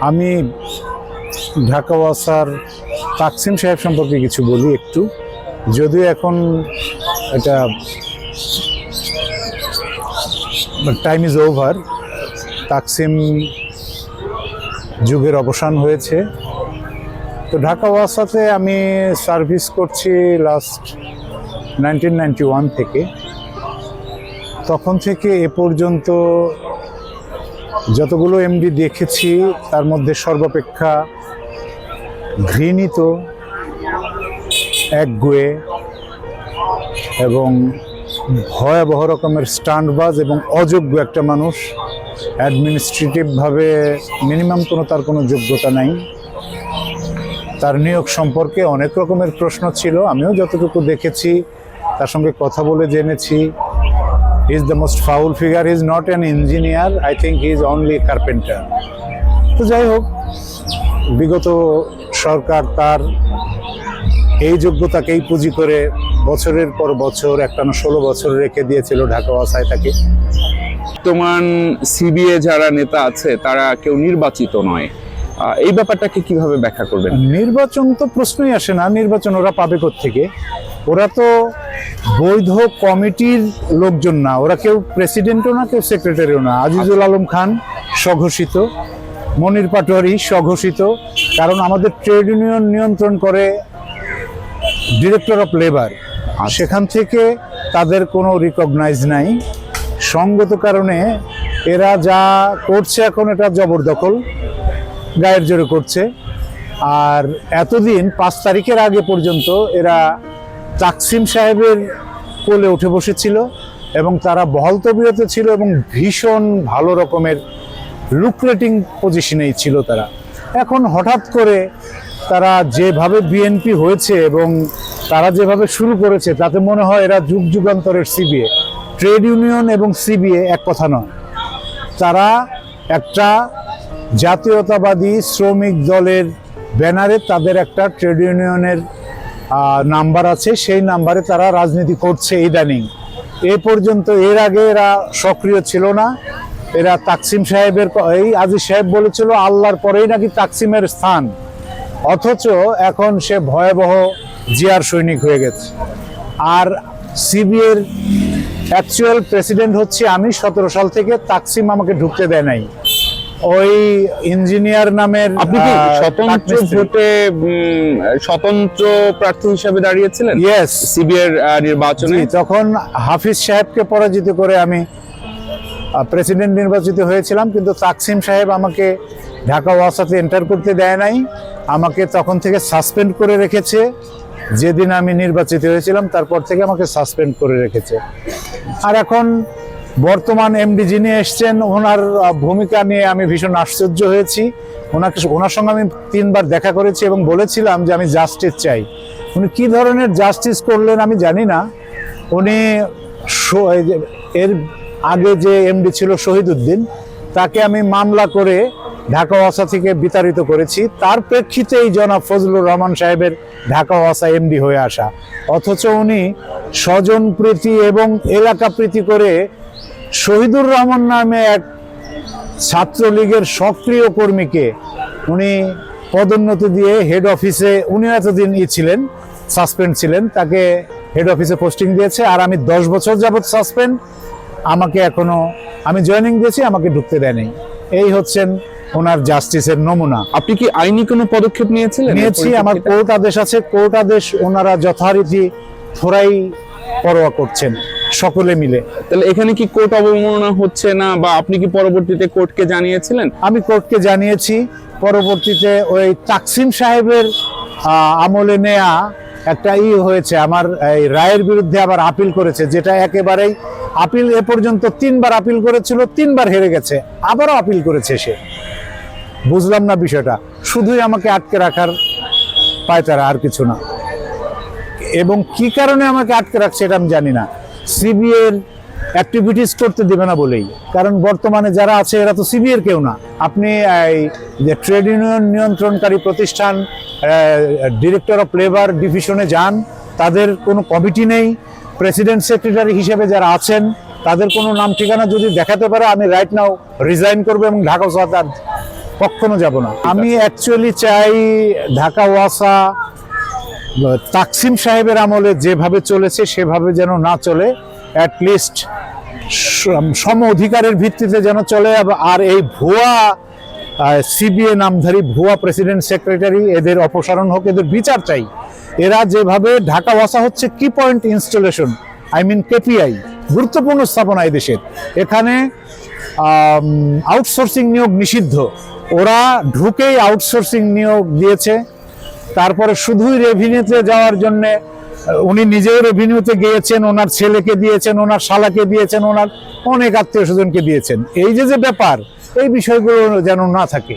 আমি ঢাকা ওয়াসার তাকসিম সাহেব সম্পর্কে কিছু বলি একটু, যদিও এখন এটা টাইম ইজ ওভার, তাকসিম যুগের অবসান হয়েছে। তো ঢাকা ওয়াসাতে আমি সার্ভিস করছি লাস্ট 1991 থেকে। তখন থেকে এ পর্যন্ত যতগুলো এমডি দেখেছি তার মধ্যে সর্বাপেক্ষা ঘৃণিত, একগুঁয়ে এবং ভয়াবহ রকমের স্টান্টবাজ এবং অযোগ্য একটা মানুষ। অ্যাডমিনিস্ট্রেটিভভাবে মিনিমাম তার কোনো যোগ্যতা নাই। তার নিয়োগ সম্পর্কে অনেক রকমের প্রশ্ন ছিল, আমিও যতটুকু দেখেছি তার সঙ্গে কথা বলে জেনেছি। He is the most foul figure, he is not an engineer, I think he is only carpenter. তো যাই হোক, বিগত সরকার তার এই যোগ্যতাকেই পুঁজি করে বছরের পর বছর, একটানা 16 বছর রেখে দিয়েছিল ঢাকা ওয়াসায় তাকে। বর্তমান সিবিএ যারা নেতা আছে তারা কেউ নির্বাচিত নয়, এই ব্যাপারটাকে কিভাবে ব্যাখ্যা করবেন? নির্বাচন তো প্রশ্নই আসে না, নির্বাচন ওরা পাবে কোত্থেকে? ওরা তো বৈধ কমিটির লোকজন না, ওরা কেউ প্রেসিডেন্টও না, কেউ সেক্রেটারিও না। আজিজুল আলম খান স্বঘোষিত, মনির পাটোয়ারি স্বঘোষিত, কারণ আমাদের ট্রেড ইউনিয়ন নিয়ন্ত্রণ করে ডিরেক্টর অফ লেবার, সেখান থেকে তাদের কোনো রিকগনাইজ নাই। সঙ্গত কারণে এরা যা করছে এখন এটা জবরদখল, গায়ের জোরে করছে। আর এতদিন 5 তারিখের আগে পর্যন্ত এরা তাকসিম সাহেবের কোলে উঠে বসেছিল এবং তারা বহাল তবিয়তে ছিল এবং ভীষণ ভালো রকমের লুক্রেটিং পজিশনেই ছিল তারা। এখন হঠাৎ করে তারা যেভাবে বিএনপি হয়েছে এবং তারা যেভাবে শুরু করেছে তাতে মনে হয় এরা যুগ যুগান্তরের সিবিএ। ট্রেড ইউনিয়ন এবং সিবিএ এক কথা নয়, তারা একটা জাতীয়তাবাদী শ্রমিক দলের ব্যানারে তাদের একটা ট্রেড ইউনিয়নের নাম্বার আছে, সেই নাম্বারে তারা রাজনীতি করছে ইদানিং। এ পর্যন্ত এর আগে এরা সক্রিয় ছিল না। এরা তাকসিম সাহেবের, এই আজিজ সাহেব বলেছিল আল্লাহর পরেই নাকি তাকসিমের স্থান, অথচ এখন সে ভয়াবহ জিয়ার সৈনিক হয়ে গেছে। আর সিবিএর অ্যাকচুয়াল প্রেসিডেন্ট হচ্ছে আমি। 17 সাল থেকে তাকসিম আমাকে ঢুকতে দেয় নাই। ওই ইঞ্জিনিয়ার নামের, আপনি কি স্বতন্ত্র ভোটে স্বতন্ত্র প্রার্থী হিসেবে দাঁড়িয়েছিলেন? ইয়েস, সিবিএর নির্বাচনে তখন হাফিজ সাহেবকে পরাজিত করে আমি প্রেসিডেন্ট নির্বাচিত হয়েছিলাম, কিন্তু তাকসিম সাহেব আমাকে ঢাকা ওয়াসাতে এন্টার করতে দেয় নাই। আমাকে তখন থেকে সাসপেন্ড করে রেখেছে। যেদিন আমি নির্বাচিত হয়েছিলাম তারপর থেকে আমাকে সাসপেন্ড করে রেখেছে। আর এখন বর্তমান এমডি যিনি এসছেন, ওনার ভূমিকা নিয়ে আমি ভীষণ আশ্চর্য হয়েছি। ওনার সঙ্গে আমি 3 বার দেখা করেছি এবং বলেছিলাম যে আমি জাস্টিস চাই। উনি কী ধরনের জাস্টিস করলেন আমি জানি না। উনি এর আগে যে এমডি ছিল শহীদউদ্দিন, তাকে আমি মামলা করে ঢাকা ওয়াসা থেকে বিতাড়িত করেছি। তার প্রেক্ষিতেই জনাব ফজলুর রহমান সাহেবের ঢাকা ওয়াসা এমডি হয়ে আসা, অথচ উনি স্বজন প্রীতি এবং এলাকা প্রীতি করে শহীদুর রহমান নামে এক ছাত্রলীগের সক্রিয় কর্মীকে উনি পদোন্নতি দিয়ে হেড অফিসে, উনিও এতদিন ছিলেন, সাসপেন্ড ছিলেন, তাকে হেড অফিসে পোস্টিং দিয়েছে। আর আমি 10 বছর যাবৎ সাসপেন্ড, আমাকে এখনো, আমি জয়েনিং দিয়েছি, আমাকে ঢুকতে দেয়নি। এই হচ্ছেন ওনার জাস্টিসের নমুনা। আপনি কি আইনি কোনো পদক্ষেপ নিয়েছিলেন? নিয়েছি, আমার কোর্ট আদেশ আছে। কোর্ট আদেশ ওনারা যথারীতি থোড়াই পরোয়া করছেন সকলে মিলে। তাহলে এখানে কি কোর্ট অবমাননা হচ্ছে না, বা আপনি কি পরবর্তীতে কোর্টকে জানিয়েছিলেন? আমি কোর্টকে জানিয়েছি। পরবর্তীতে ওই তাকসিম সাহেবের আমলে নেয়া একটা হয়েছে, আমার এই রায়ের বিরুদ্ধে আবার আপিল করেছে, যেটা একেবারেই আপিল এ পর্যন্ত 3 বার আপিল করেছিল, 3 বার হেরে গেছে, আবারও আপিল করেছে সে। বুঝলাম না বিষয়টা, শুধুই আমাকে আটকে রাখার পায়তারা, আর কিছু না। এবং কি কারণে আমাকে আটকে রাখছে এটা আমি জানি না। সিবিএর অ্যাক্টিভিটিস করতে দেবে না বলেই, কারণ বর্তমানে যারা আছে এরা তো সিবিএর কেউ না। আপনি এই যে ট্রেড ইউনিয়ন নিয়ন্ত্রণকারী প্রতিষ্ঠান ডিরেক্টর অফ লেবার ডিভিশনে যান, তাদের কোনো কমিটি নেই। প্রেসিডেন্ট সেক্রেটারি হিসেবে যারা আছেন তাদের কোনো নাম ঠিকানা যদি দেখাতে পারে, আমি রাইট নাও রিজাইন করবো এবং ঢাকা ওয়াসাতে কখনো যাব না। আমি অ্যাকচুয়ালি চাই ঢাকা ওয়াসা তাকসিম সাহেবের আমলে যেভাবে চলেছে সেভাবে যেন না চলে, অ্যাটলিস্ট সম অধিকারের ভিত্তিতে যেন চলে। আর এই ভুয়া সিবিএ নামধারী ভুয়া প্রেসিডেন্ট সেক্রেটারি এদের অপসারণ হোক, এদের বিচার চাই। এরা যেভাবে ঢাকা ওয়াসা হচ্ছে কি point installation, I mean KPI, গুরুত্বপূর্ণ স্থাপনা এই দেশের, এখানে আউটসোর্সিং নিয়োগ নিষিদ্ধ। ওরা ঢুকেই আউটসোর্সিং নিয়োগ দিয়েছে। তারপরে শুধুই রেভিনিউতে যাওয়ার জন্য উনি নিজেও রেভিনিউতে গিয়েছেন, ওনার ছেলেকে দিয়েছেন, ওনার শালাকে দিয়েছেন, ওনার অনেক আত্মীয় স্বজনকে দিয়েছেন। এই যে ব্যাপার, এই বিষয়গুলো যেন না থাকে।